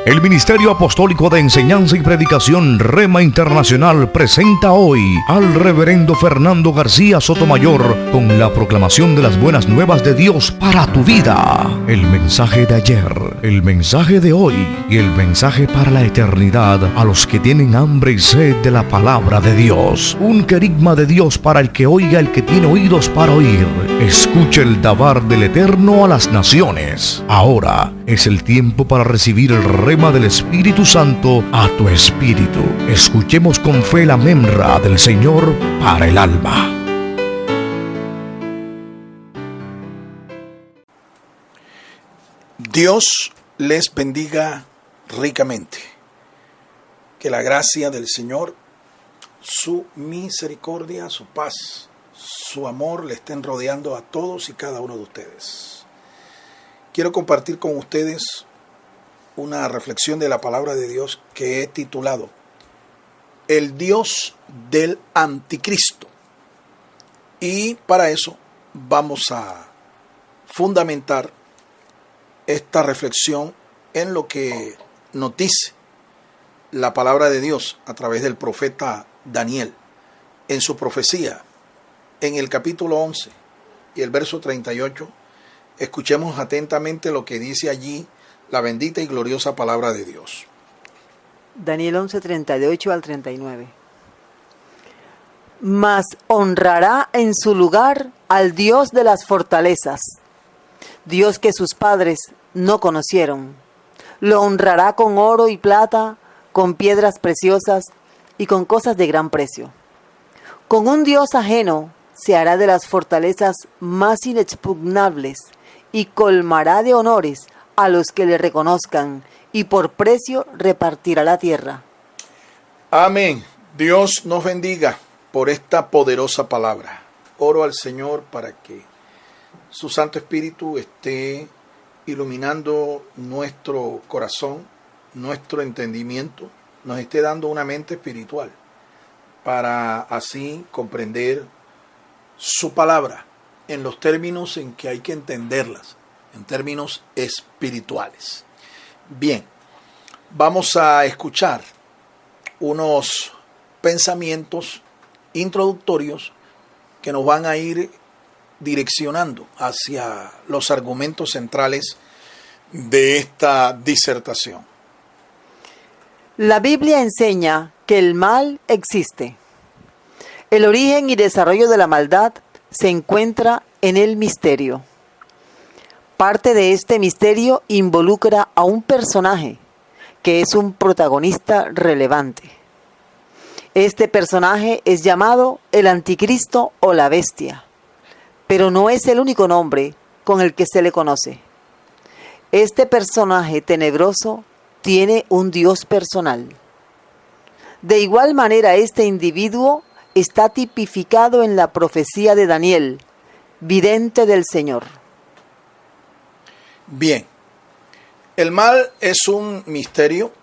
El Ministerio Apostólico de Enseñanza y Predicación Rema Internacional presenta hoy al Reverendo Fernando García Sotomayor con la proclamación de las buenas nuevas de Dios para tu vida. El mensaje de ayer, el mensaje de hoy y el mensaje para la eternidad a los que tienen hambre y sed de la palabra de Dios. Un querigma de Dios para el que oiga, el que tiene oídos para oír. Escuche el dabar del Eterno a las naciones. Ahora es el tiempo para recibir el rema del Espíritu Santo a tu espíritu. Escuchemos con fe la memra del Señor para el alma. Dios les bendiga ricamente. Que la gracia del Señor, su misericordia, su paz, su amor le estén rodeando a todos y cada uno de ustedes. Quiero compartir con ustedes una reflexión de la palabra de Dios que he titulado El Dios del Anticristo. Y para eso vamos a fundamentar esta reflexión en lo que nos dice la palabra de Dios a través del profeta Daniel en su profecía en el capítulo 11 y el verso 38. Escuchemos atentamente lo que dice allí la bendita y gloriosa palabra de Dios. Daniel 11, 38 al 39. Mas honrará en su lugar al Dios de las fortalezas, Dios que sus padres no conocieron. Lo honrará con oro y plata, con piedras preciosas y con cosas de gran precio. Con un Dios ajeno se hará de las fortalezas más inexpugnables y colmará de honores a los que le reconozcan, y por precio repartirá la tierra. Amén. Dios nos bendiga por esta poderosa palabra. Oro al Señor para que su Santo Espíritu esté iluminando nuestro corazón, nuestro entendimiento, nos esté dando una mente espiritual para así comprender su palabra en los términos en que hay que entenderlas, en términos espirituales. Bien, vamos a escuchar unos pensamientos introductorios que nos van a ir direccionando hacia los argumentos centrales de esta disertación. La Biblia enseña que el mal existe. El origen y desarrollo de la maldad se encuentra en el misterio. Parte de este misterio involucra a un personaje que es un protagonista relevante. Este personaje es llamado el Anticristo o la Bestia, pero no es el único nombre con el que se le conoce. Este personaje tenebroso tiene un Dios personal. De igual manera, este individuo está tipificado en la profecía de Daniel, vidente del Señor. Bien, el mal es un misterio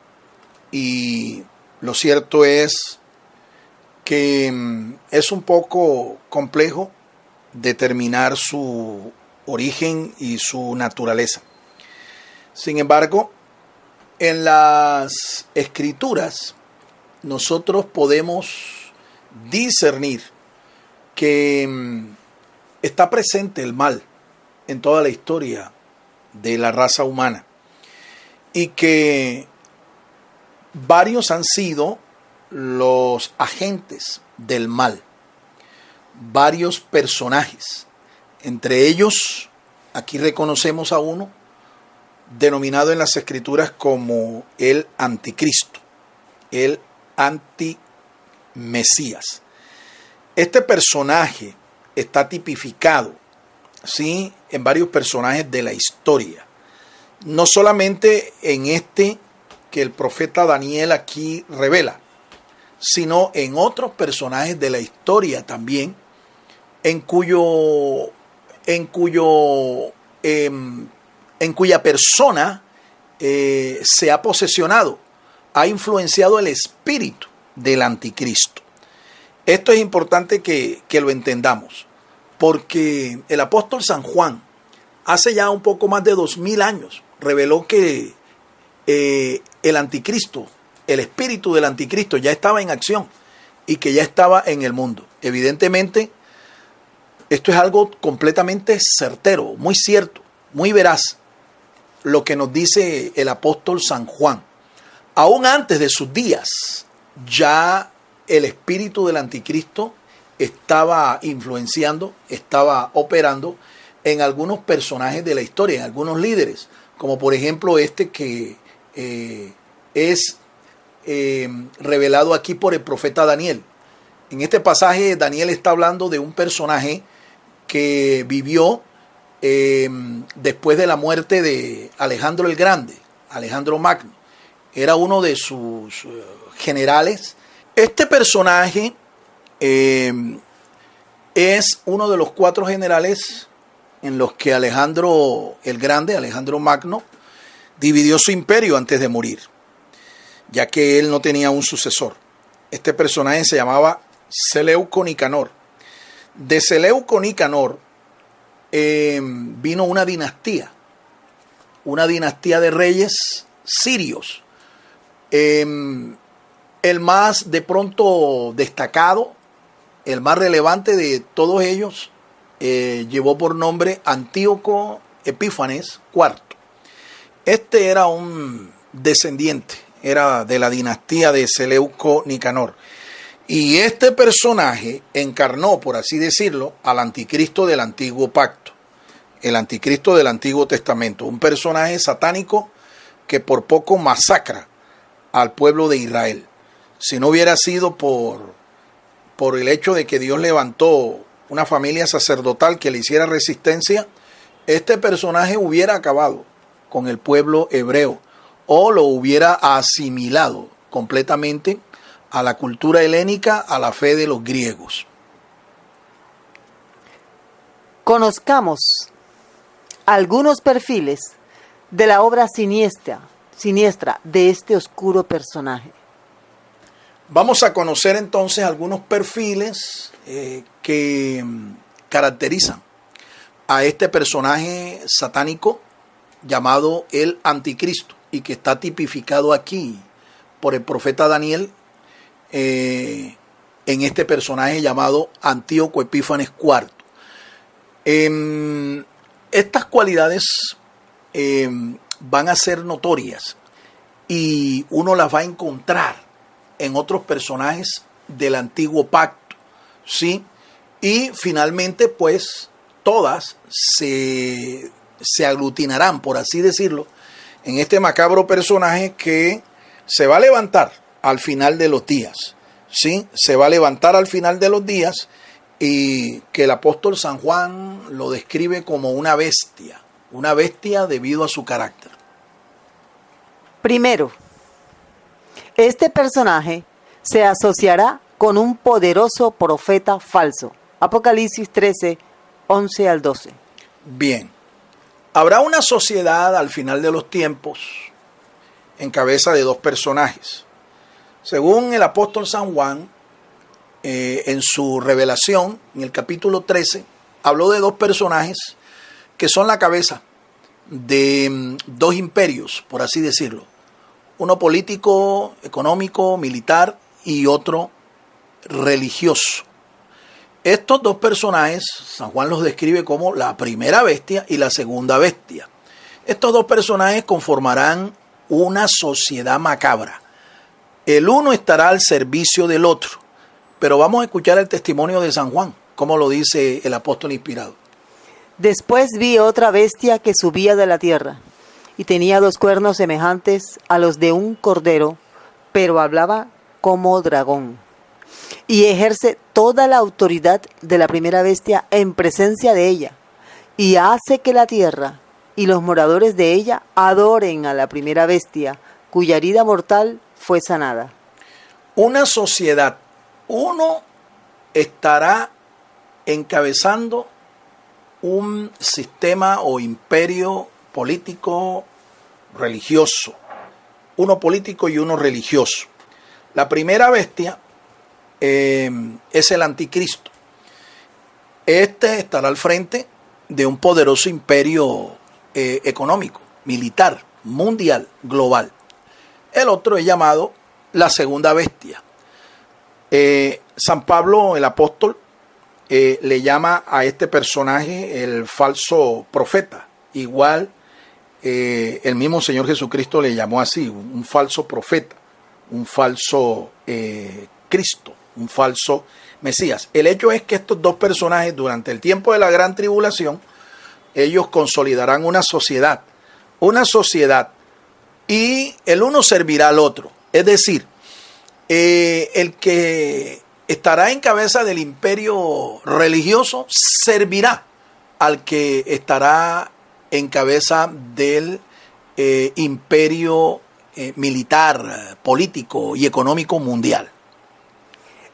y lo cierto es que es un poco complejo determinar su origen y su naturaleza. Sin embargo, en las Escrituras nosotros podemos discernir que está presente el mal en toda la historia de la raza humana y que varios han sido los agentes del mal, varios personajes. Entre ellos, aquí reconocemos a uno denominado en las Escrituras como el Anticristo, el Antimesías. Este personaje está tipificado, ¿sí?, en varios personajes de la historia. No solamente en este que el profeta Daniel aquí revela, sino en otros personajes de la historia también, en cuya persona se ha posesionado, ha influenciado el espíritu del Anticristo. Esto es importante que lo entendamos, porque el apóstol San Juan, hace ya un poco más de 2000 años, reveló que el anticristo, el espíritu del anticristo ya estaba en acción y que ya estaba en el mundo. Evidentemente, esto es algo completamente certero, muy cierto, muy veraz, lo que nos dice el apóstol San Juan. Aún antes de sus días, ya el espíritu del anticristo estaba influenciando, estaba operando en algunos personajes de la historia, en algunos líderes, como por ejemplo este que es revelado aquí por el profeta Daniel. En este pasaje Daniel está hablando de un personaje que vivió después de la muerte de Alejandro el Grande, Alejandro Magno. Era uno de sus generales. Este personaje es uno de los 4 generales en los que Alejandro el Grande, Alejandro Magno, dividió su imperio antes de morir, ya que él no tenía un sucesor. Este personaje se llamaba Seleuco Nicanor. De Seleuco Nicanor vino una dinastía de reyes sirios. El más de pronto destacado, el más relevante de todos ellos, llevó por nombre Antíoco Epífanes IV. Este era un descendiente, era de la dinastía de Seleuco Nicanor. Y este personaje encarnó, por así decirlo, al anticristo del antiguo pacto, el anticristo del Antiguo Testamento, un personaje satánico que por poco masacra al pueblo de Israel. Si no hubiera sido por el hecho de que Dios levantó una familia sacerdotal que le hiciera resistencia, este personaje hubiera acabado con el pueblo hebreo o lo hubiera asimilado completamente a la cultura helénica, a la fe de los griegos. Conozcamos algunos perfiles de la obra siniestra de este oscuro personaje. Vamos a conocer entonces algunos perfiles que caracterizan a este personaje satánico llamado el anticristo y que está tipificado aquí por el profeta Daniel en este personaje llamado Antíoco Epífanes IV. Estas cualidades van a ser notorias y uno las va a encontrar en otros personajes del antiguo pacto, ¿sí? Y finalmente, pues, todas se aglutinarán, por así decirlo, en este macabro personaje que se va a levantar al final de los días, ¿sí? Se va a levantar al final de los días y que el apóstol San Juan lo describe como una bestia debido a su carácter. Primero, este personaje se asociará con un poderoso profeta falso. Apocalipsis 13, 11 al 12. Bien, habrá una sociedad al final de los tiempos en cabeza de 2 personajes. Según el apóstol San Juan, en su revelación, en el capítulo 13, habló de 2 personajes que son la cabeza de 2 imperios, por así decirlo. Uno político, económico, militar y otro religioso. Estos 2 personajes, San Juan los describe como la primera bestia y la segunda bestia. Estos 2 personajes conformarán una sociedad macabra. El uno estará al servicio del otro. Pero vamos a escuchar el testimonio de San Juan, como lo dice el apóstol inspirado. Después vi otra bestia que subía de la tierra, y tenía 2 cuernos semejantes a los de un cordero, pero hablaba como dragón. Y ejerce toda la autoridad de la primera bestia en presencia de ella, y hace que la tierra y los moradores de ella adoren a la primera bestia, cuya herida mortal fue sanada. Una sociedad, uno estará encabezando un sistema o imperio político religioso, uno político y uno religioso. La primera bestia es el anticristo. Este estará al frente de un poderoso imperio económico, militar, mundial, global. el otro es llamado la segunda bestia. San Pablo, el apóstol, le llama a este personaje el falso profeta. Igual el mismo Señor Jesucristo le llamó así, un falso profeta, un falso Cristo, un falso Mesías. El hecho es que estos dos personajes durante el tiempo de la gran tribulación, ellos consolidarán una sociedad, y el uno servirá al otro. Es decir, el que estará en cabeza del imperio religioso servirá al que estará en cabeza del imperio militar, político y económico mundial.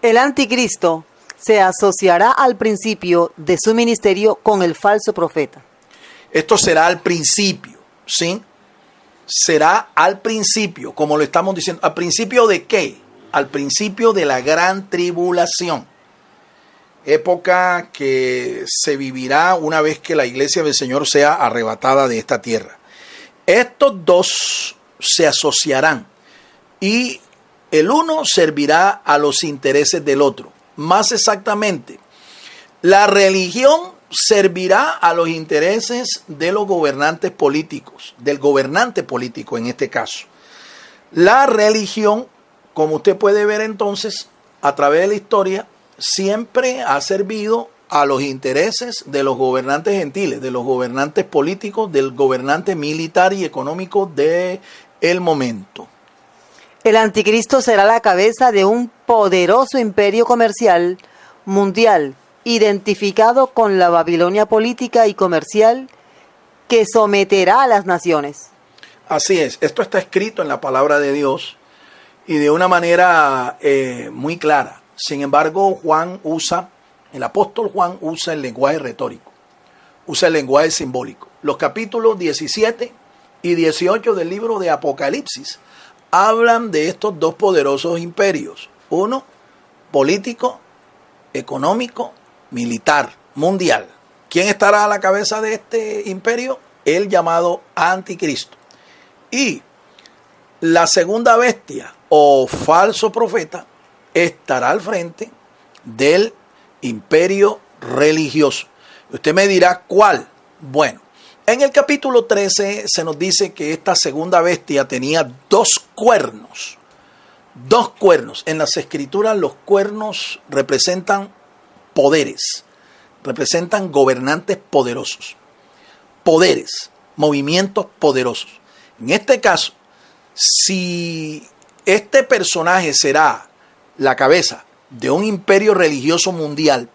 El anticristo se asociará al principio de su ministerio con el falso profeta. Esto será al principio, ¿sí? Será al principio, como lo estamos diciendo. ¿Al principio de qué? Al principio de la gran tribulación. Época que se vivirá una vez que la iglesia del Señor sea arrebatada de esta tierra. Estos dos se asociarán y el uno servirá a los intereses del otro. Más exactamente, la religión servirá a los intereses de los gobernantes políticos, del gobernante político en este caso. La religión, como usted puede ver entonces, a través de la historia, siempre ha servido a los intereses de los gobernantes gentiles, de los gobernantes políticos, del gobernante militar y económico del momento. El anticristo será la cabeza de un poderoso imperio comercial mundial, identificado con la Babilonia política y comercial, que someterá a las naciones. Así es, esto está escrito en la palabra de Dios y de una manera muy clara. Sin embargo, el apóstol Juan usa el lenguaje retórico, usa el lenguaje simbólico. Los capítulos 17 y 18 del libro de Apocalipsis hablan de estos dos poderosos imperios. Uno, político, económico, militar, mundial. ¿Quién estará a la cabeza de este imperio? El llamado anticristo. Y la segunda bestia o falso profeta estará al frente del imperio religioso. Usted me dirá, ¿cuál? Bueno, en el capítulo 13 se nos dice que esta segunda bestia tenía dos cuernos. Dos cuernos. En las escrituras los cuernos representan poderes, representan gobernantes poderosos. Poderes, movimientos poderosos. En este caso, si este personaje será la cabeza de un imperio religioso mundial,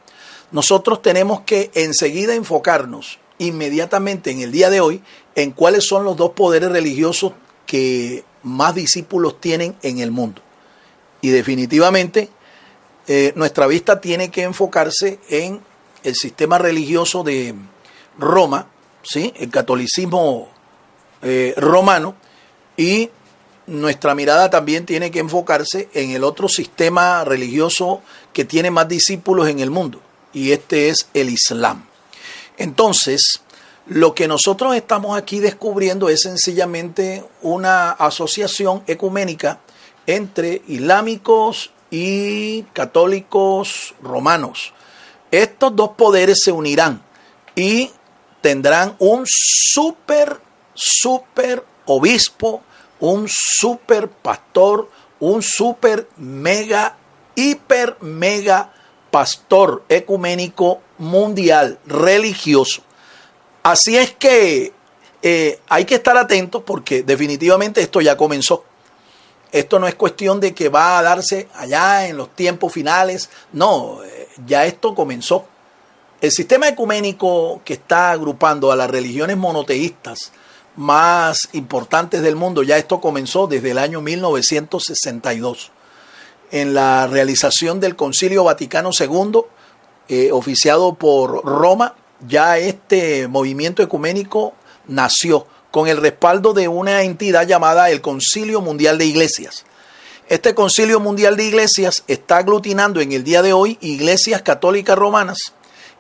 nosotros tenemos que enseguida enfocarnos inmediatamente en el día de hoy en cuáles son los dos poderes religiosos que más discípulos tienen en el mundo. Y definitivamente nuestra vista tiene que enfocarse en el sistema religioso de Roma, ¿sí? El catolicismo romano, y nuestra mirada también tiene que enfocarse en el otro sistema religioso que tiene más discípulos en el mundo, y este es el Islam. Entonces, lo que nosotros estamos aquí descubriendo es sencillamente una asociación ecuménica entre islámicos y católicos romanos. Estos dos poderes se unirán y tendrán un super obispo, un super pastor, un super mega, hiper mega pastor ecuménico mundial religioso. Así es que hay que estar atentos porque definitivamente esto ya comenzó. Esto no es cuestión de que va a darse allá en los tiempos finales. No, ya esto comenzó. El sistema ecuménico que está agrupando a las religiones monoteístas más importantes del mundo, ya esto comenzó desde el año 1962. En la realización del Concilio Vaticano II, oficiado por Roma, ya este movimiento ecuménico nació con el respaldo de una entidad llamada el Concilio Mundial de Iglesias. Este Concilio Mundial de Iglesias está aglutinando en el día de hoy iglesias católicas romanas,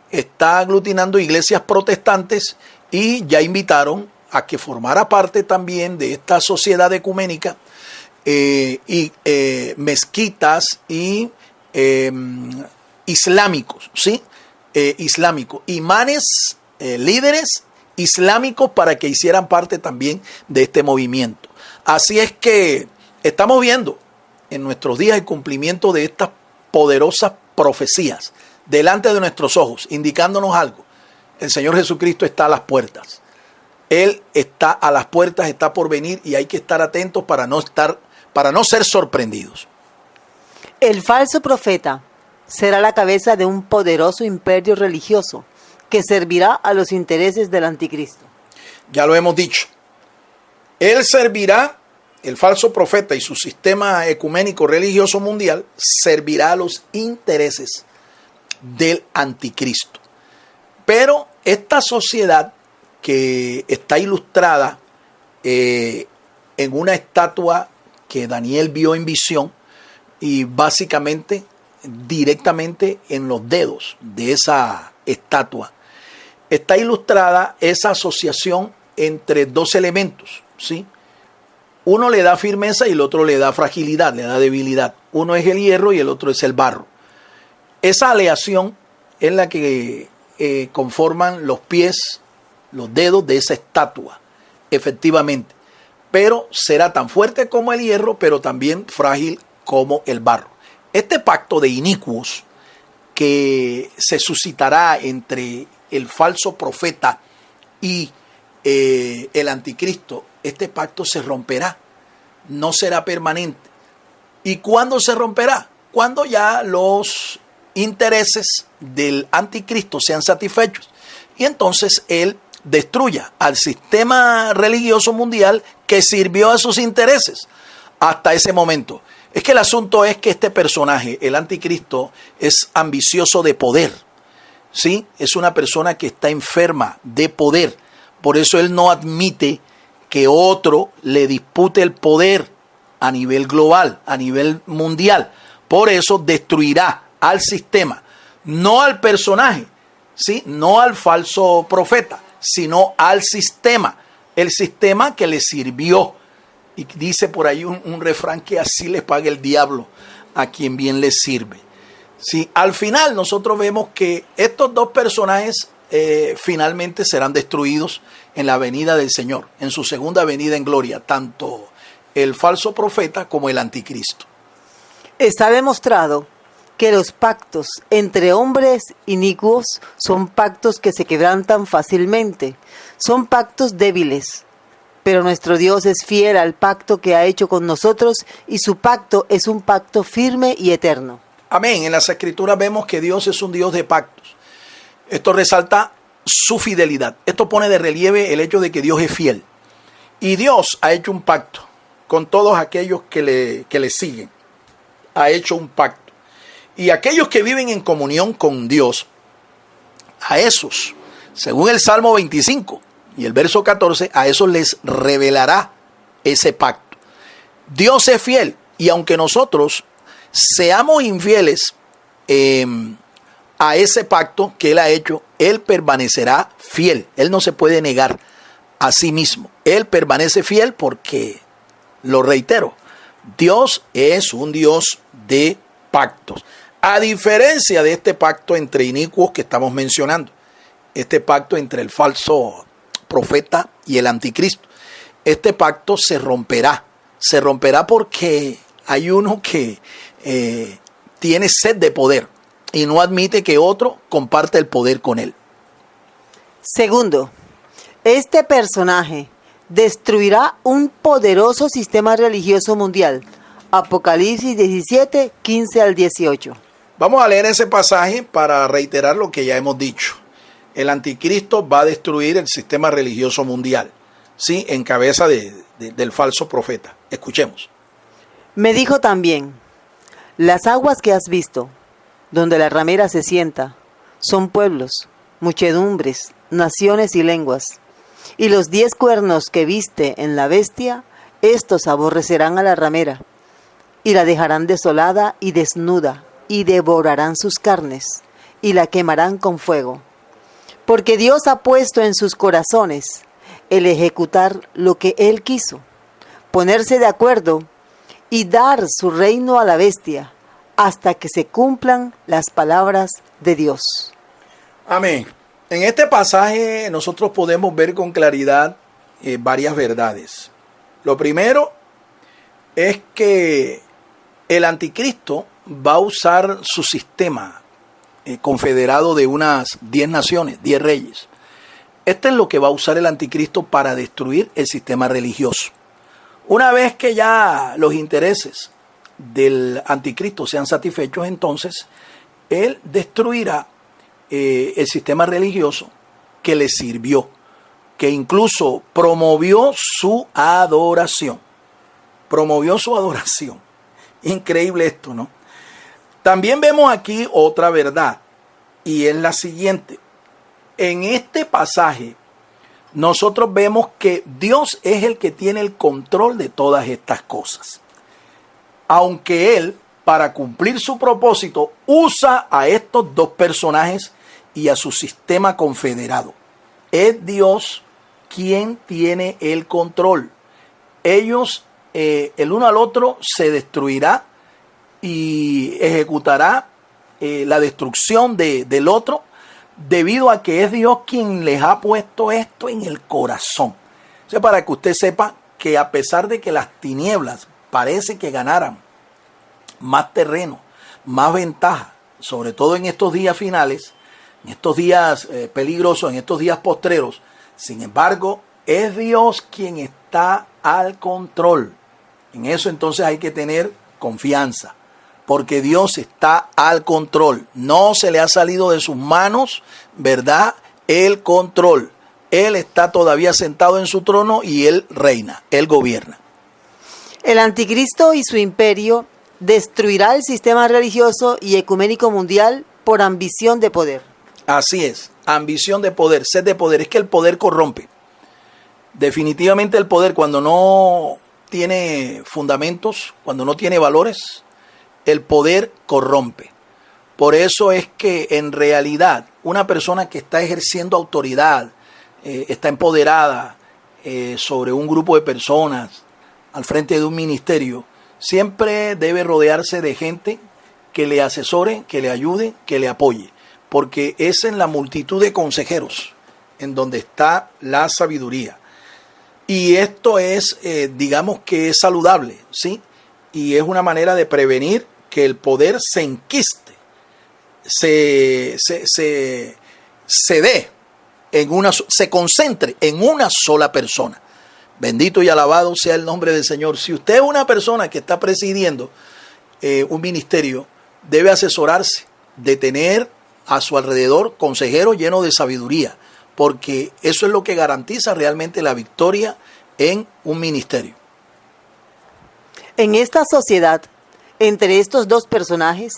está aglutinando iglesias protestantes y ya invitaron a que formara parte también de esta sociedad ecuménica mezquitas y islámicos, ¿sí? Islámicos, imanes, líderes islámicos para que hicieran parte también de este movimiento. Así es que estamos viendo en nuestros días el cumplimiento de estas poderosas profecías delante de nuestros ojos, indicándonos algo. El Señor Jesucristo está a las puertas. Él está a las puertas, está por venir y hay que estar atentos para no ser sorprendidos. El falso profeta será la cabeza de un poderoso imperio religioso que servirá a los intereses del anticristo. Ya lo hemos dicho. Él servirá, el falso profeta y su sistema ecuménico religioso mundial, servirá a los intereses del anticristo. Pero esta sociedad que está ilustrada en una estatua que Daniel vio en visión y básicamente directamente en los dedos de esa estatua, está ilustrada esa asociación entre dos elementos, ¿sí? Uno le da firmeza y el otro le da fragilidad, le da debilidad. Uno es el hierro y el otro es el barro. Esa aleación es la que conforman los pies, los dedos de esa estatua, efectivamente. Pero será tan fuerte como el hierro, pero también frágil como el barro. Este pacto de inicuos que se suscitará entre el falso profeta y el anticristo, este pacto se romperá, no será permanente. ¿Y cuándo se romperá? Cuando ya los intereses del anticristo sean satisfechos y entonces él destruya al sistema religioso mundial que sirvió a sus intereses hasta ese momento. Es que el asunto es que este personaje, el anticristo, es ambicioso de poder, ¿sí? Es una persona que está enferma de poder. Por eso él no admite que otro le dispute el poder a nivel global, a nivel mundial. Por eso destruirá al sistema, no al personaje, ¿sí? No al falso profeta, sino al sistema. El sistema que le sirvió. Y dice por ahí un refrán que así le paga el diablo a quien bien le sirve. Sí, al final nosotros vemos que estos dos personajes finalmente serán destruidos en la venida del Señor, en su segunda venida en gloria, tanto el falso profeta como el anticristo. Está demostrado que los pactos entre hombres inicuos son pactos que se quebrantan fácilmente, son pactos débiles. Pero nuestro Dios es fiel al pacto que ha hecho con nosotros y su pacto es un pacto firme y eterno. Amén. En las Escrituras vemos que Dios es un Dios de pactos. Esto resalta su fidelidad. Esto pone de relieve el hecho de que Dios es fiel. Y Dios ha hecho un pacto con todos aquellos que le siguen. Ha hecho un pacto. Y aquellos que viven en comunión con Dios, a esos, según el Salmo 25, y el verso 14, a eso les revelará ese pacto. Dios es fiel y aunque nosotros seamos infieles a ese pacto que Él ha hecho, Él permanecerá fiel. Él no se puede negar a sí mismo. Él permanece fiel porque, lo reitero, Dios es un Dios de pactos. A diferencia de este pacto entre inicuos que estamos mencionando, este pacto entre el falso profeta y el anticristo. Este pacto se romperá porque hay uno que tiene sed de poder y no admite que otro comparte el poder con él. Segundo, este personaje destruirá un poderoso sistema religioso mundial. Apocalipsis 17, 15 al 18. Vamos a leer ese pasaje para reiterar lo que ya hemos dicho. El anticristo va a destruir el sistema religioso mundial, ¿sí? En cabeza del falso profeta. Escuchemos. Me dijo también, las aguas que has visto, donde la ramera se sienta, son pueblos, muchedumbres, naciones y lenguas. Y los 10 cuernos que viste en la bestia, estos aborrecerán a la ramera, y la dejarán desolada y desnuda, y devorarán sus carnes, y la quemarán con fuego. Porque Dios ha puesto en sus corazones el ejecutar lo que Él quiso, ponerse de acuerdo y dar su reino a la bestia hasta que se cumplan las palabras de Dios. Amén. En este pasaje nosotros podemos ver con claridad varias verdades. Lo primero es que el anticristo va a usar su sistema confederado de unas 10 naciones, 10 reyes. Este es lo que va a usar el anticristo para destruir el sistema religioso. Una vez que ya los intereses del anticristo sean satisfechos, entonces él destruirá el sistema religioso que le sirvió, que incluso promovió su adoración. Promovió su adoración. Increíble esto, ¿no? También vemos aquí otra verdad, y es la siguiente. En este pasaje, nosotros vemos que Dios es el que tiene el control de todas estas cosas. Aunque Él, para cumplir su propósito, usa a estos dos personajes y a su sistema confederado. Es Dios quien tiene el control. Ellos, el uno al otro, se destruirá y ejecutará la destrucción del otro, debido a que es Dios quien les ha puesto esto en el corazón. O sea, para que usted sepa que a pesar de que las tinieblas parece que ganaran más terreno, más ventaja, sobre todo en estos días finales, en estos días peligrosos, en estos días postreros, sin embargo, es Dios quien está al control. En eso entonces hay que tener confianza, porque Dios está al control. No se le ha salido de sus manos, ¿verdad?, el control. Él está todavía sentado en su trono y Él reina, Él gobierna. El anticristo y su imperio destruirá el sistema religioso y ecuménico mundial por ambición de poder. Así es, ambición de poder, sed de poder. Es que el poder corrompe. Definitivamente el poder, cuando no tiene fundamentos, cuando no tiene valores, el poder corrompe. Por eso es que en realidad una persona que está ejerciendo autoridad, está empoderada sobre un grupo de personas, al frente de un ministerio, siempre debe rodearse de gente que le asesore, que le ayude, que le apoye. Porque es en la multitud de consejeros en donde está la sabiduría. Y esto es, digamos que es saludable, ¿sí? Y es una manera de prevenir que el poder se enquiste, se concentre en una sola persona. Bendito y alabado sea el nombre del Señor. Si usted es una persona que está presidiendo un ministerio, debe asesorarse de tener a su alrededor consejeros llenos de sabiduría, porque eso es lo que garantiza realmente la victoria en un ministerio. En esta sociedad, entre estos dos personajes,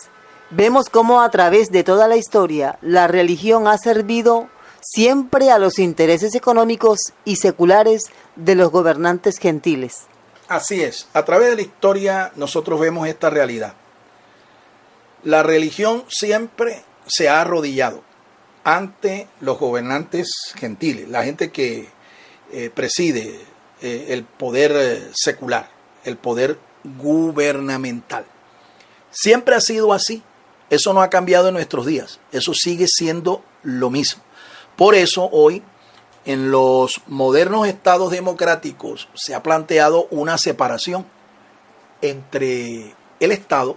vemos cómo a través de toda la historia la religión ha servido siempre a los intereses económicos y seculares de los gobernantes gentiles. Así es, a través de la historia nosotros vemos esta realidad. La religión siempre se ha arrodillado ante los gobernantes gentiles, la gente que preside el poder secular, el poder gubernamental. Siempre ha sido así. Eso no ha cambiado en nuestros días. Eso sigue siendo lo mismo. Por eso hoy, en los modernos estados democráticos, se ha planteado una separación entre el Estado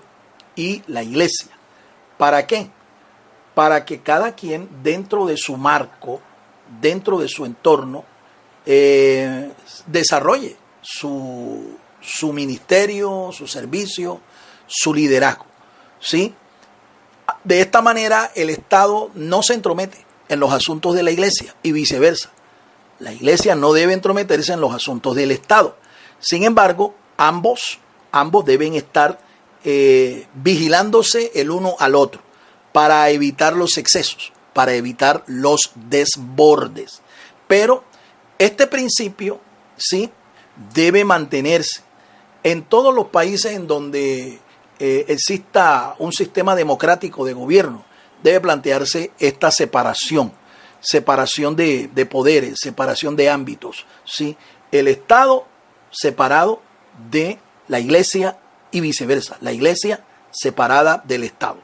y la Iglesia. ¿Para qué? Para que cada quien dentro de su marco, dentro de su entorno, desarrolle su ministerio, su servicio, su liderazgo, ¿sí? De esta manera el Estado no se entromete en los asuntos de la Iglesia y viceversa. La Iglesia no debe entrometerse en los asuntos del Estado. Sin embargo, ambos deben estar vigilándose el uno al otro para evitar los excesos, para evitar los desbordes. Pero este principio, sí, debe mantenerse en todos los países en donde exista un sistema democrático de gobierno. Debe plantearse esta separación de poderes, separación de ámbitos, ¿sí? El Estado separado de la Iglesia y viceversa, la iglesia separada del Estado.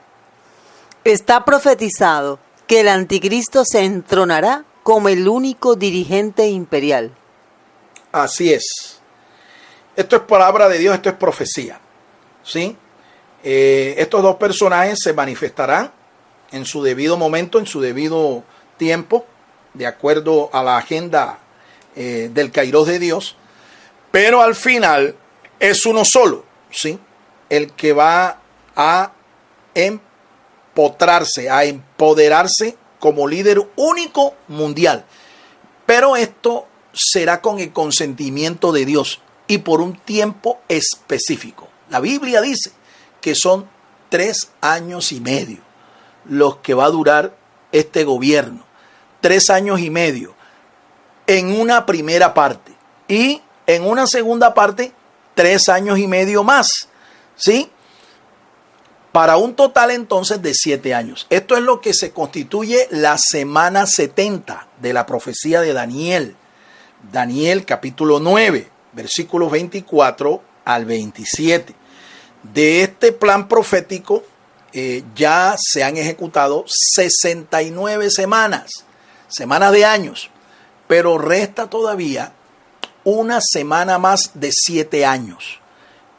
Está profetizado que el anticristo se entronará como el único dirigente imperial. Así es. Esto es palabra de Dios, esto es profecía. ¿Sí? Estos dos personajes se manifestarán en su debido momento, en su debido tiempo, de acuerdo a la agenda del Kairos de Dios, pero al final es uno solo, ¿sí? El que va a empotrarse, a empoderarse como líder único mundial. Pero esto será con el consentimiento de Dios y por un tiempo específico. La Biblia dice que son 3 años y medio los que va a durar este gobierno. 3 años y medio en una primera parte y en una segunda parte 3 años y medio más, ¿sí? Para un total entonces de 7 años. Esto es lo que se constituye la semana 70 de la profecía de Daniel. Daniel capítulo 9, versículos 24 al 27. De este plan profético ya se han ejecutado 69 semanas de años, pero resta todavía una semana más de 7 años.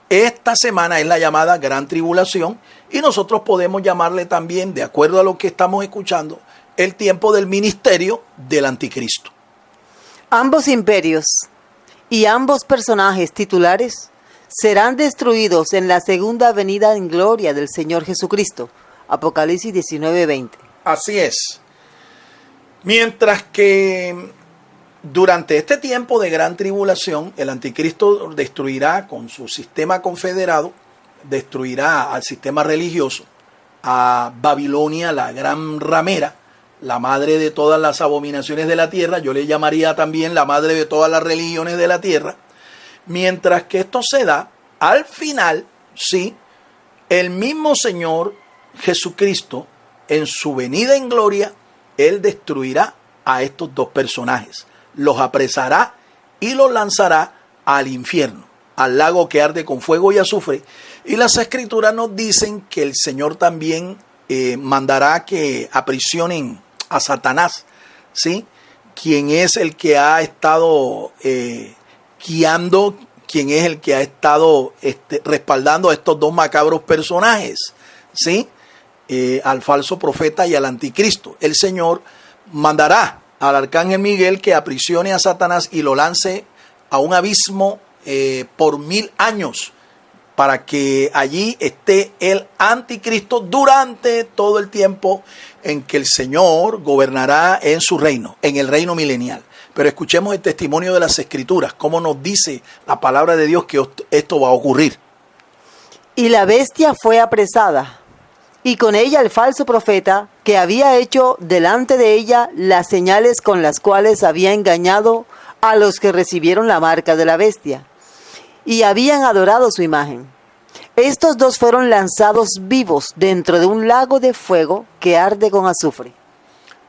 Esta semana es la llamada Gran Tribulación y nosotros podemos llamarle también, de acuerdo a lo que estamos escuchando, el tiempo del ministerio del anticristo. Ambos imperios y ambos personajes titulares serán destruidos en la segunda venida en gloria del Señor Jesucristo. Apocalipsis 19:20. Así es. Mientras que durante este tiempo de gran tribulación, el anticristo destruirá con su sistema confederado, destruirá al sistema religioso, a Babilonia, la gran ramera, la madre de todas las abominaciones de la tierra. Yo le llamaría también la madre de todas las religiones de la tierra. Mientras que esto se da, al final, sí, el mismo Señor Jesucristo, en su venida en gloria, Él destruirá a estos dos personajes. Los apresará y los lanzará al infierno, al lago que arde con fuego y azufre. Y las Escrituras nos dicen que el Señor también mandará que aprisionen a Satanás, ¿sí? Quien es el que ha estado guiando, quien es el que ha estado respaldando a estos dos macabros personajes, ¿sí? Al falso profeta y al anticristo. El Señor mandará al arcángel Miguel que aprisione a Satanás y lo lance a un abismo por 1000 años, para que allí esté el anticristo durante todo el tiempo en que el Señor gobernará en su reino, en el reino milenial. Pero escuchemos el testimonio de las Escrituras, cómo nos dice la palabra de Dios que esto va a ocurrir. Y la bestia fue apresada, y con ella el falso profeta, que había hecho delante de ella las señales con las cuales había engañado a los que recibieron la marca de la bestia, y habían adorado su imagen. Estos dos fueron lanzados vivos dentro de un lago de fuego que arde con azufre.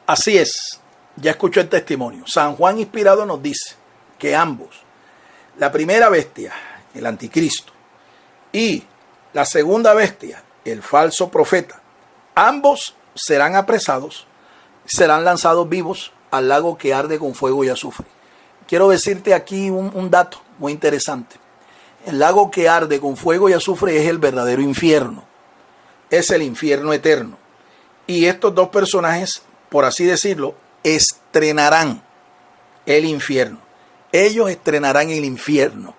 Así es, ya escuchó el testimonio. San Juan inspirado nos dice que ambos, la primera bestia, el anticristo, y la segunda bestia, el falso profeta, ambos serán apresados, serán lanzados vivos al lago que arde con fuego y azufre. Quiero decirte aquí un dato muy interesante. El lago que arde con fuego y azufre es el verdadero infierno. Es el infierno eterno. Y estos dos personajes, por así decirlo, estrenarán el infierno. Ellos estrenarán el infierno.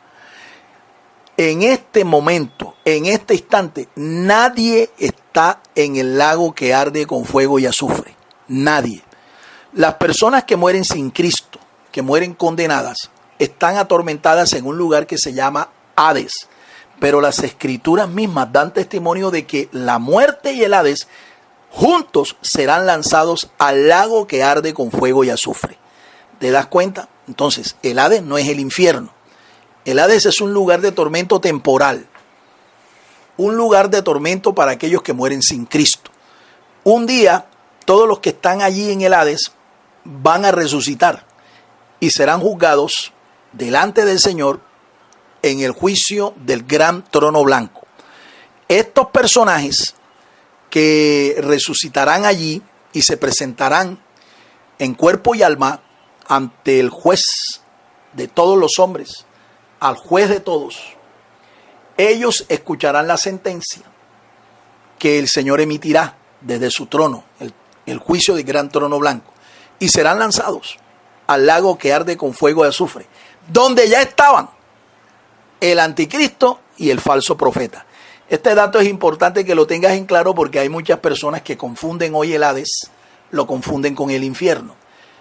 En este momento, en este instante, nadie está en el lago que arde con fuego y azufre. Nadie. Las personas que mueren sin Cristo, que mueren condenadas, están atormentadas en un lugar que se llama Hades. Pero las Escrituras mismas dan testimonio de que la muerte y el Hades juntos serán lanzados al lago que arde con fuego y azufre. ¿Te das cuenta? Entonces, el Hades no es el infierno. El Hades es un lugar de tormento temporal. Un lugar de tormento para aquellos que mueren sin Cristo. Un día, todos los que están allí en el Hades van a resucitar y serán juzgados delante del Señor en el juicio del gran trono blanco. Estos personajes que resucitarán allí y se presentarán en cuerpo y alma ante el juez de todos los hombres, al juez de todos, ellos escucharán la sentencia que el Señor emitirá desde su trono, el juicio del gran trono blanco, y serán lanzados al lago que arde con fuego de azufre, donde ya estaban el anticristo y el falso profeta. Este dato es importante que lo tengas en claro porque hay muchas personas que confunden hoy el Hades, lo confunden con el infierno.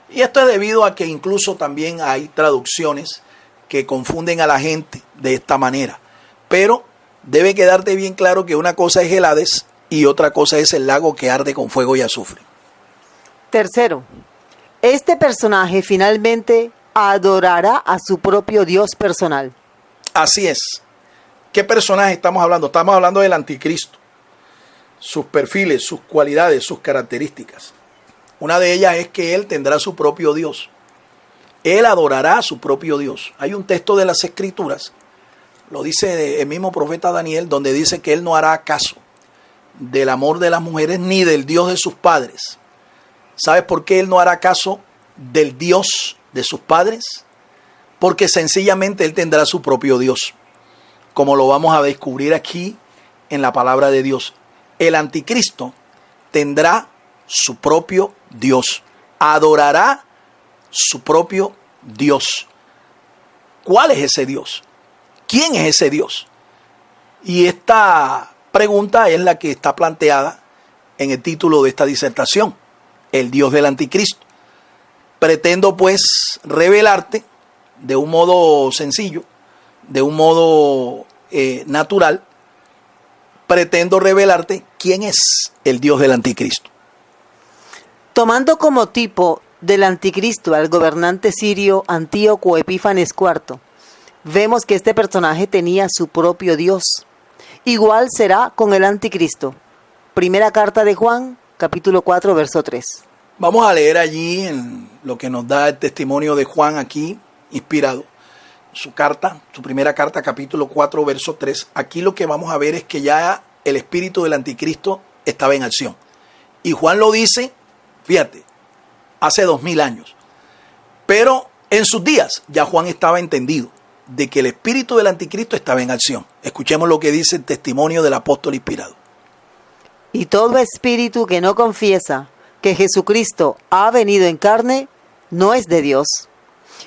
Y esto es debido a que incluso también hay traducciones que confunden a la gente de esta manera. Pero debe quedarte bien claro que una cosa es el Hades y otra cosa es el lago que arde con fuego y azufre. Tercero, este personaje finalmente adorará a su propio Dios personal. Así es. ¿Qué personaje estamos hablando? Estamos hablando del anticristo. Sus perfiles, sus cualidades, sus características. Una de ellas es que él tendrá su propio Dios. Él adorará a su propio Dios. Hay un texto de las Escrituras, lo dice el mismo profeta Daniel, donde dice que él no hará caso del amor de las mujeres ni del Dios de sus padres. ¿Sabes por qué él no hará caso del Dios de sus padres? Porque sencillamente él tendrá su propio Dios, como lo vamos a descubrir aquí en la palabra de Dios. El anticristo tendrá su propio Dios, adorará su propio Dios. ¿Cuál es ese Dios? ¿Quién es ese Dios? Y esta pregunta es la que está planteada en el título de esta disertación, el Dios del anticristo. Pretendo pues revelarte de un modo sencillo, de un modo natural, pretendo revelarte quién es el Dios del anticristo. Tomando como tipo del anticristo al gobernante sirio Antíoco Epífanes IV, vemos que este personaje tenía su propio Dios. Igual será con el anticristo. Primera carta de Juan, capítulo 4, verso 3. Vamos a leer allí en lo que nos da el testimonio de Juan aquí, inspirado. Su carta, su primera carta, capítulo 4, verso 3. Aquí lo que vamos a ver es que ya el espíritu del anticristo estaba en acción. Y Juan lo dice, fíjate, hace 2000 años. Pero en sus días ya Juan estaba entendido de que el espíritu del anticristo estaba en acción. Escuchemos lo que dice el testimonio del apóstol inspirado. Y todo espíritu que no confiesa que Jesucristo ha venido en carne, no es de Dios.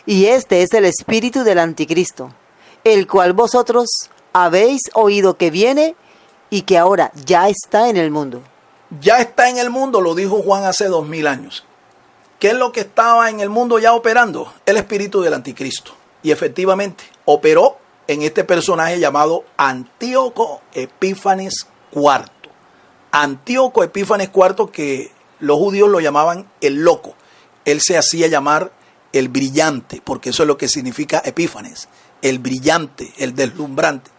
Y este es el espíritu del anticristo, el cual vosotros habéis oído que viene y que ahora ya está en el mundo. Ya está en el mundo, lo dijo Juan hace 2000 años. ¿Qué es lo que estaba en el mundo ya operando? El espíritu del anticristo. Y efectivamente operó en este personaje llamado Antíoco Epífanes IV. Antíoco Epífanes IV, que los judíos lo llamaban el loco. Él se hacía llamar el brillante, porque eso es lo que significa Epífanes, el brillante, el deslumbrante.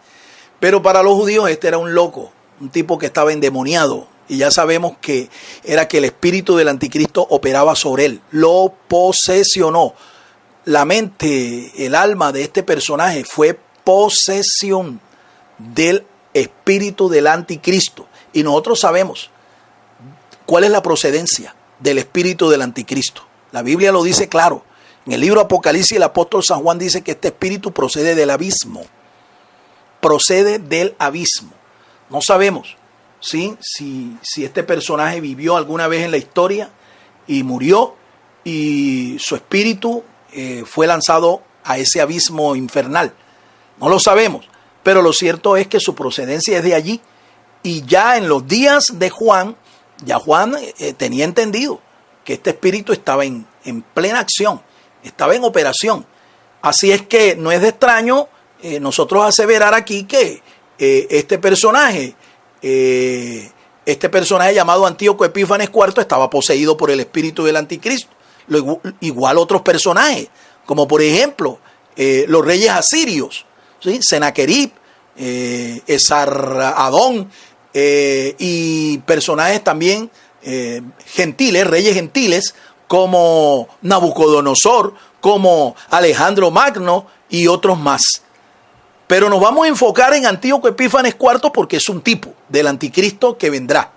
Pero para los judíos este era un loco, un tipo que estaba endemoniado. Y ya sabemos que era que el espíritu del anticristo operaba sobre él, lo posesionó. La mente, el alma de este personaje fue posesión del espíritu del anticristo. Y nosotros sabemos cuál es la procedencia del espíritu del anticristo. La Biblia lo dice claro. En el libro Apocalipsis el apóstol San Juan dice que este espíritu procede del abismo. Procede del abismo. No sabemos si este personaje vivió alguna vez en la historia y murió y su espíritu fue lanzado a ese abismo infernal. No lo sabemos, pero lo cierto es que su procedencia es de allí. Y ya en los días de Juan, ya Juan tenía entendido que este espíritu estaba en plena acción, estaba en operación. Así es que no es de extraño nosotros aseverar aquí que este personaje llamado Antíoco Epífanes IV estaba poseído por el espíritu del anticristo. Igual otros personajes, como por ejemplo los reyes asirios, ¿sí? Senaquerib, Esar-Adón, y personajes también gentiles, reyes gentiles, como Nabucodonosor, como Alejandro Magno y otros más. Pero nos vamos a enfocar en Antíoco Epífanes IV porque es un tipo del anticristo que vendrá.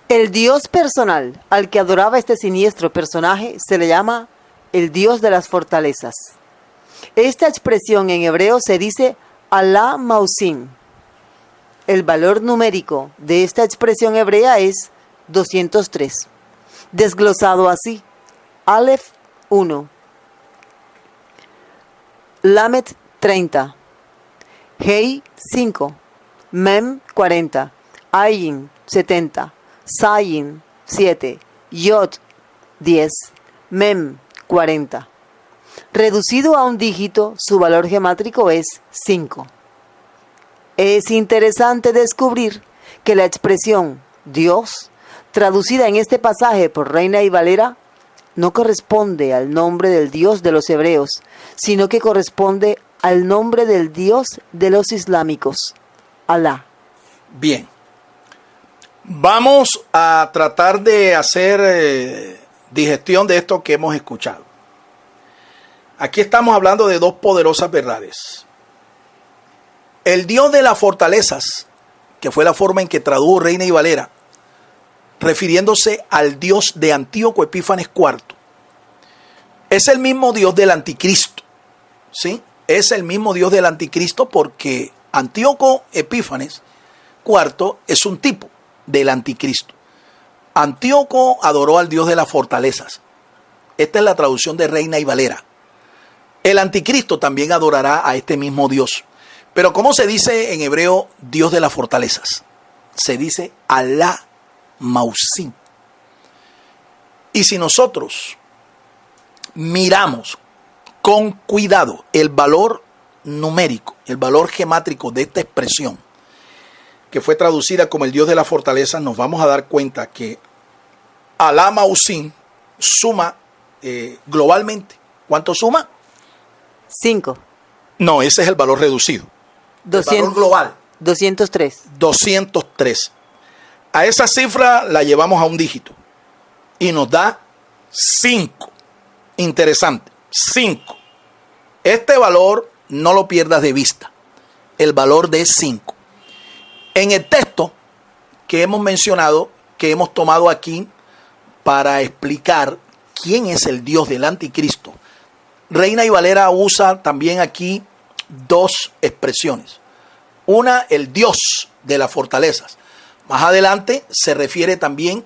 El Dios personal al que adoraba este siniestro personaje se le llama el Dios de las fortalezas. Esta expresión en hebreo se dice Alá Mausim. El valor numérico de esta expresión hebrea es 203, desglosado así: Aleph 1, Lamet 30, Hei 5, Mem 40, Ayin 70, Sayin 7, Yod 10, Mem 40. Reducido a un dígito, su valor gemátrico es 5. Es interesante descubrir que la expresión Dios, traducida en este pasaje por Reina y Valera, no corresponde al nombre del Dios de los hebreos, sino que corresponde al nombre del Dios de los islámicos, Alá. Bien, vamos a tratar de hacer digestión de esto que hemos escuchado. Aquí estamos hablando de dos poderosas verdades. El Dios de las fortalezas, que fue la forma en que tradujo Reina y Valera, refiriéndose al Dios de Antíoco Epífanes IV, es el mismo Dios del anticristo, ¿sí? Es el mismo Dios del anticristo porque Antíoco Epífanes IV es un tipo del anticristo. Antíoco adoró al Dios de las fortalezas. Esta es la traducción de Reina y Valera. El anticristo también adorará a este mismo Dios. Pero ¿cómo se dice en hebreo Dios de las fortalezas? Se dice Alá Mausim. Y si nosotros miramos con cuidado el valor numérico, el valor gemátrico de esta expresión, que fue traducida como el Dios de las fortalezas, nos vamos a dar cuenta que Alá Mausim suma globalmente. ¿Cuánto suma? 5. No, ese es el valor reducido. El valor global. 203. 203. A esa cifra la llevamos a un dígito y nos da 5. Interesante, 5. Este valor no lo pierdas de vista, el valor de 5. En el texto que hemos mencionado, que hemos tomado aquí para explicar quién es el Dios del anticristo, Reina y Valera usa también aquí dos expresiones. Una, el Dios de las fortalezas. Más adelante se refiere también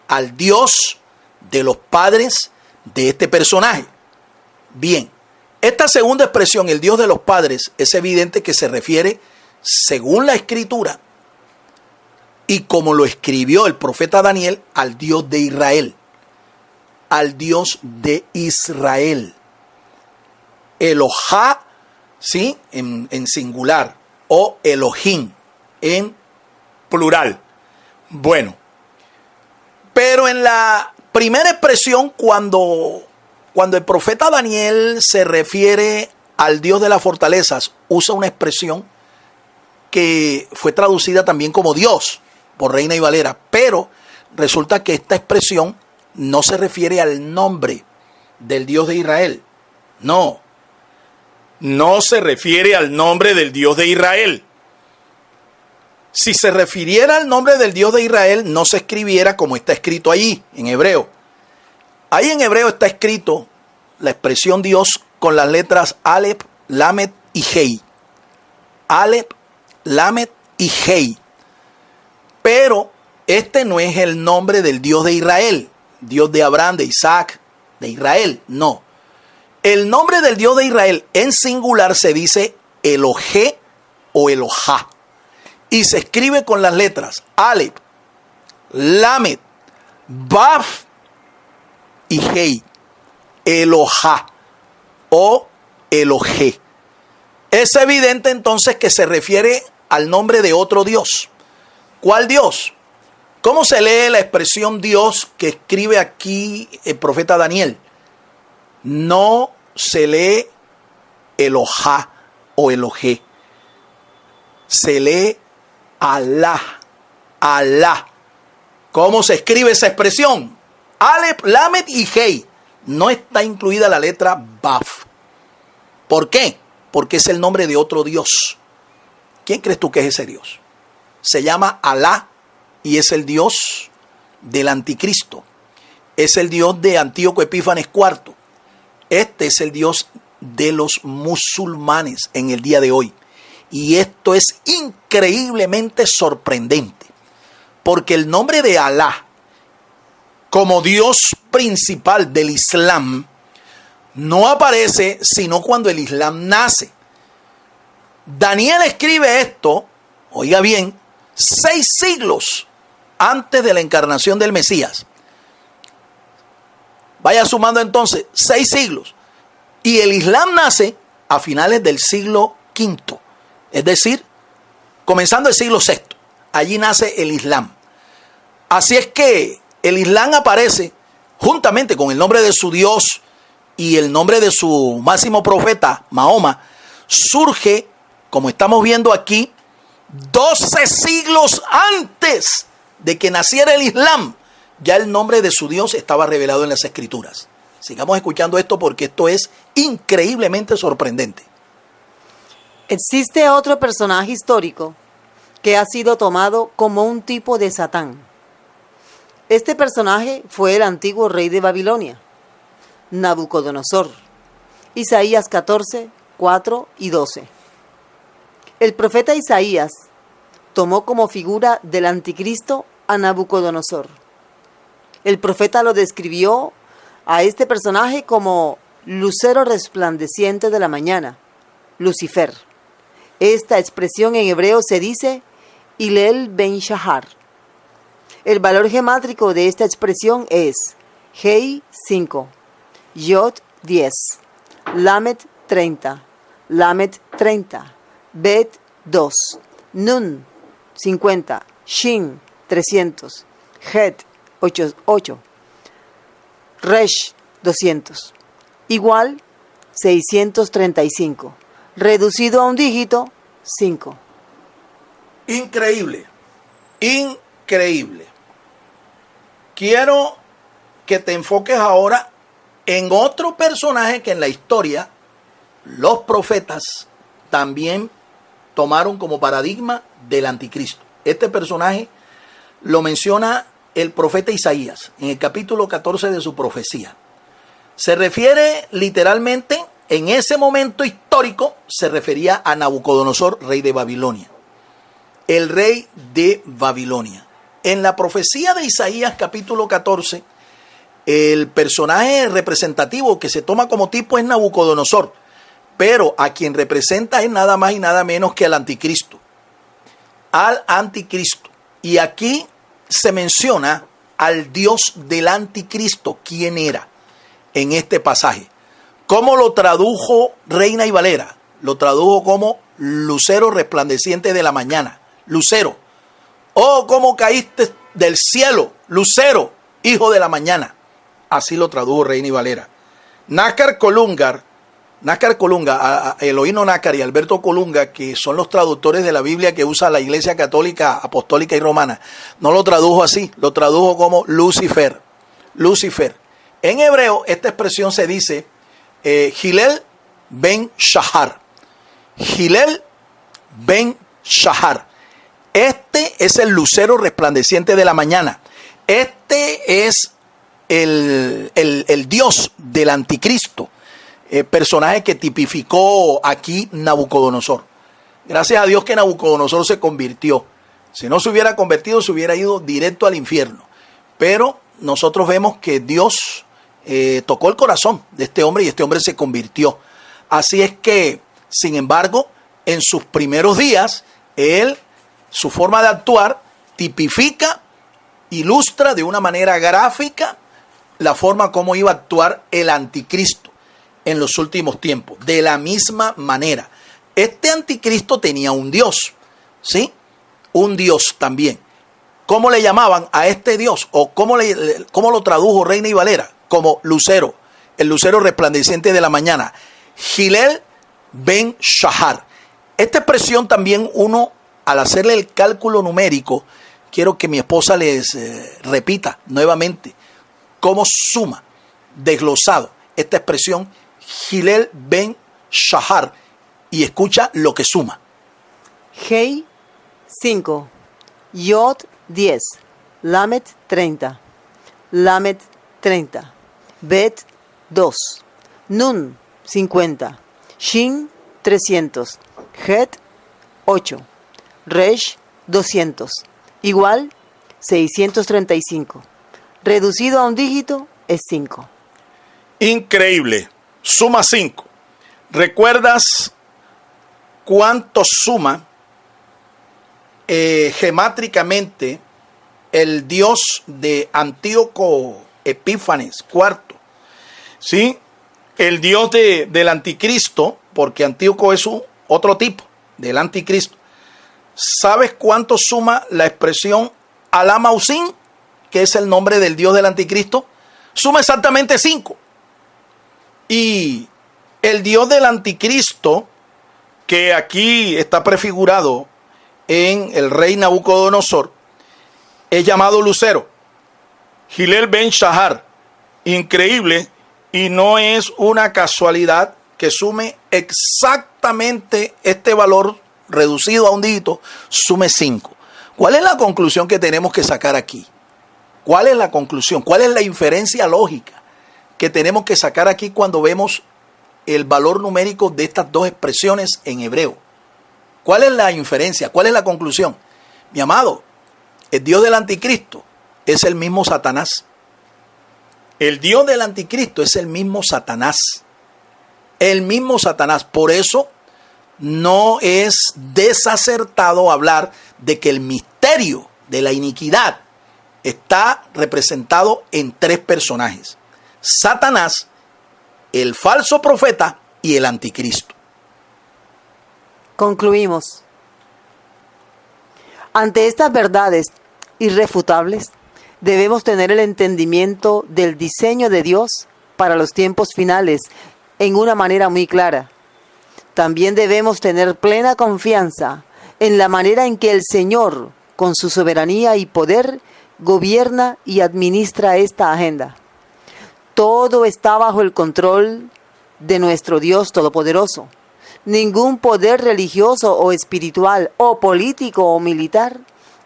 al Dios de los padres de este personaje. Bien, esta segunda expresión, el Dios de los padres, es evidente que se refiere, según la Escritura, y como lo escribió el profeta Daniel, al Dios de Israel. Al Dios de Israel. Elohá, ¿sí? En singular, o Elohim en plural. Bueno, pero en la primera expresión, cuando el profeta Daniel se refiere al Dios de las fortalezas, usa una expresión que fue traducida también como Dios por Reina y Valera, pero resulta que esta expresión no se refiere al nombre del Dios de Israel. No se refiere al nombre del Dios de Israel. Si se refiriera al nombre del Dios de Israel, no se escribiera como está escrito ahí, en hebreo. Ahí en hebreo está escrito la expresión Dios con las letras Aleph, Lamet y Hei. Aleph, Lamet y Hei. Pero este no es el nombre del Dios de Israel, Dios de Abraham, de Isaac, de Israel, no. El nombre del Dios de Israel en singular se dice Elohé o Elohá. Y se escribe con las letras Aleph, Lamet, Baf y Hei. Elohá o Elohé. Es evidente entonces que se refiere al nombre de otro Dios. ¿Cuál Dios? ¿Cómo se lee la expresión Dios que escribe aquí el profeta Daniel? No se lee Elohá o Elohé. Se lee Alá. Alá. ¿Cómo se escribe esa expresión? Aleph, Lamet y Hei. No está incluida la letra Baf. ¿Por qué? porque es el nombre de otro Dios. ¿Quién crees tú que es ese Dios? Se llama Alá y es el Dios del anticristo. Es el Dios de Antíoco Epífanes IV. Este es el Dios de los musulmanes en el día de hoy. Y esto es increíblemente sorprendente, porque el nombre de Alá como Dios principal del Islam no aparece sino cuando el Islam nace. Daniel escribe esto, oiga bien, 6 siglos antes de la encarnación del Mesías. Vaya sumando entonces 6 siglos. Y el Islam nace a finales del siglo V, es decir, comenzando el siglo VI. Allí nace el Islam. Así es que el Islam aparece juntamente con el nombre de su Dios y el nombre de su máximo profeta, Mahoma, surge, como estamos viendo aquí, 12 siglos antes de que naciera el Islam. Ya el nombre de su Dios estaba revelado en las Escrituras. Sigamos escuchando esto porque esto es increíblemente sorprendente. Existe otro personaje histórico que ha sido tomado como un tipo de Satán. Este personaje fue el antiguo rey de Babilonia, Nabucodonosor. Isaías 14, 4 y 12. El profeta Isaías tomó como figura del anticristo a Nabucodonosor. El profeta lo describió a este personaje como lucero resplandeciente de la mañana, Lucifer. Esta expresión en hebreo se dice Hillel ben Shahar. El valor gemátrico de esta expresión es Hei 5, Yod 10, Lamed 30, Lamed 30, Bet 2, Nun 50, Shin 300, Het 8, Resh 200, igual 635, reducido a un dígito 5. Increíble, increíble. Quiero que te enfoques ahora en otro personaje que en la historia los profetas también tomaron como paradigma del anticristo. Este personaje lo menciona el profeta Isaías en el capítulo 14 de su profecía. Se refiere literalmente, en ese momento histórico, se refería a Nabucodonosor, rey de Babilonia. El rey de Babilonia. En la profecía de Isaías capítulo 14, el personaje representativo que se toma como tipo es Nabucodonosor, pero a quien representa es nada más y nada menos que al anticristo. Al anticristo. Y aquí se menciona al Dios del anticristo. ¿Quién era en este pasaje? ¿Cómo lo tradujo Reina y Valera? Lo tradujo como lucero resplandeciente de la mañana. Lucero. Oh, cómo caíste del cielo, lucero, hijo de la mañana. Así lo tradujo Reina y Valera. Nácar Colunga, Elohino Nácar y Alberto Colunga, que son los traductores de la Biblia que usa la Iglesia Católica, Apostólica y Romana, no lo tradujo así, lo tradujo como Lucifer. Lucifer. En hebreo, esta expresión se dice Hillel ben Shahar. Hillel ben Shahar. Este es el lucero resplandeciente de la mañana. Este es el Dios del anticristo. Personaje que tipificó aquí Nabucodonosor. Gracias a Dios que Nabucodonosor se convirtió. Si no se hubiera convertido, se hubiera ido directo al infierno. Pero nosotros vemos que Dios tocó el corazón de este hombre y este hombre se convirtió. Así es que, sin embargo, en sus primeros días, su forma de actuar tipifica, ilustra de una manera gráfica la forma como iba a actuar el anticristo en los últimos tiempos. De la misma manera, este anticristo tenía un Dios, ¿sí? Un Dios también. ¿Cómo le llamaban a este Dios? ¿O cómo lo tradujo Reina y Valera? Como lucero, el lucero resplandeciente de la mañana. Hillel ben Shahar. Esta expresión también uno, al hacerle el cálculo numérico, quiero que mi esposa les repita nuevamente cómo suma, desglosado, esta expresión Hillel ben Shahar, y escucha lo que suma. Hei 5, Yod 10, Lamet 30, Lamet 30, Bet 2, Nun 50, Shin 300, Het 8, Resh 200, igual 635. Reducido a un dígito es 5. Increíble. Suma 5. ¿Recuerdas cuánto suma gemátricamente el dios de Antíoco Epífanes IV? ¿Sí? El dios del anticristo, porque Antíoco es otro tipo del anticristo. ¿Sabes cuánto suma la expresión Alamausin, que es el nombre del dios del anticristo? Suma exactamente 5. Y el dios del anticristo, que aquí está prefigurado en el rey Nabucodonosor, es llamado Lucero, Gilel Ben Shahar. Increíble, y no es una casualidad que sume exactamente este valor reducido a un dígito, sume 5. ¿Cuál es la conclusión que tenemos que sacar aquí? ¿Cuál es la conclusión? ¿Cuál es la inferencia lógica que tenemos que sacar aquí cuando vemos el valor numérico de estas dos expresiones en hebreo? ¿Cuál es la inferencia? ¿Cuál es la conclusión? Mi amado, el Dios del anticristo es el mismo Satanás. El Dios del anticristo es el mismo Satanás. El mismo Satanás. Por eso no es desacertado hablar de que el misterio de la iniquidad está representado en 3 personajes: Satanás, el falso profeta y el anticristo. Concluimos. Ante estas verdades irrefutables, debemos tener el entendimiento del diseño de Dios para los tiempos finales en una manera muy clara. También debemos tener plena confianza en la manera en que el Señor, con su soberanía y poder, gobierna y administra esta agenda. Todo está bajo el control de nuestro Dios Todopoderoso. Ningún poder religioso o espiritual o político o militar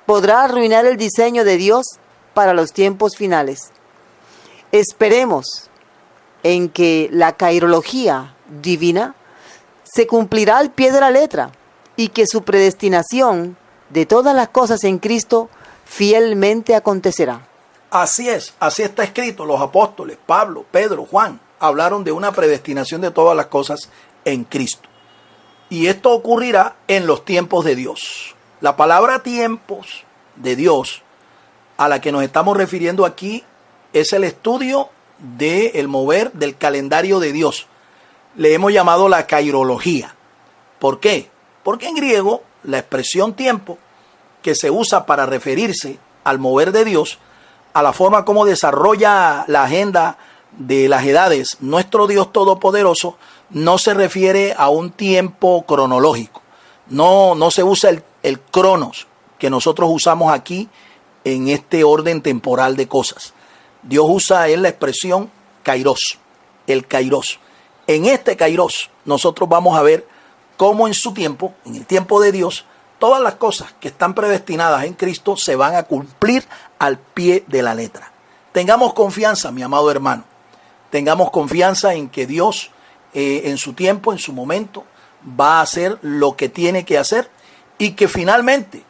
podrá arruinar el diseño de Dios para los tiempos finales. Esperemos en que la cairología divina se cumplirá al pie de la letra y que su predestinación de todas las cosas en Cristo fielmente acontecerá. Así es, así está escrito. Los apóstoles, Pablo, Pedro, Juan, hablaron de una predestinación de todas las cosas en Cristo. Y esto ocurrirá en los tiempos de Dios. La palabra tiempos de Dios a la que nos estamos refiriendo aquí es el estudio del mover del calendario de Dios. Le hemos llamado la cairología. ¿Por qué? Porque en griego la expresión tiempo, que se usa para referirse al mover de Dios, a la forma como desarrolla la agenda de las edades nuestro Dios Todopoderoso, no se refiere a un tiempo cronológico. No se usa el cronos que nosotros usamos aquí en este orden temporal de cosas. Dios usa la expresión kairos, el kairos. En este kairos nosotros vamos a ver cómo en su tiempo, en el tiempo de Dios, todas las cosas que están predestinadas en Cristo se van a cumplir al pie de la letra. Tengamos confianza, mi amado hermano. Tengamos confianza en que Dios, en su tiempo, en su momento, va a hacer lo que tiene que hacer y que finalmente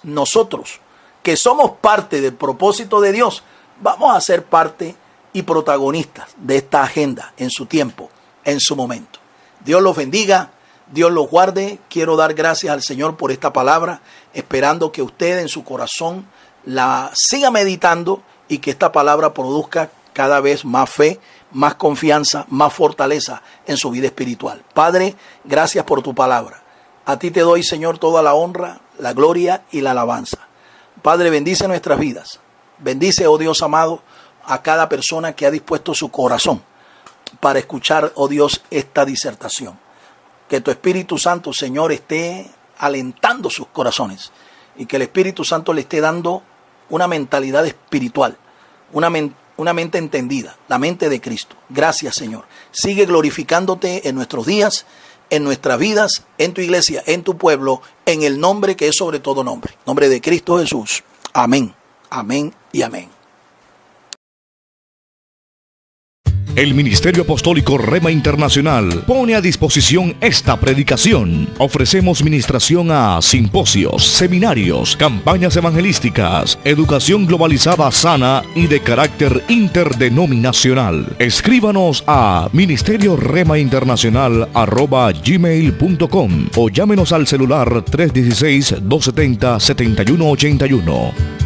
nosotros, que somos parte del propósito de Dios, vamos a ser parte y protagonistas de esta agenda en su tiempo, en su momento. Dios los bendiga, Dios los guarde. Quiero dar gracias al Señor por esta palabra, esperando que usted en su corazón la siga meditando y que esta palabra produzca cada vez más fe, más confianza, más fortaleza en su vida espiritual. Padre, gracias por tu palabra. A ti te doy, Señor, toda la honra, la gloria y la alabanza. Padre, bendice nuestras vidas. Bendice, oh Dios amado, a cada persona que ha dispuesto su corazón para escuchar, oh Dios, esta disertación. Que tu Espíritu Santo, Señor, esté alentando sus corazones y que el Espíritu Santo le esté dando una mentalidad espiritual, una mente entendida, la mente de Cristo. Gracias, Señor. Sigue glorificándote en nuestros días en nuestras vidas, en tu iglesia, en tu pueblo, en el nombre que es sobre todo nombre. Nombre de Cristo Jesús. Amén, amén y amén. El Ministerio Apostólico Rema Internacional pone a disposición esta predicación. Ofrecemos ministración a simposios, seminarios, campañas evangelísticas, educación globalizada sana y de carácter interdenominacional. Escríbanos a ministerioremainternacional@gmail.com o llámenos al celular 316-270-7181.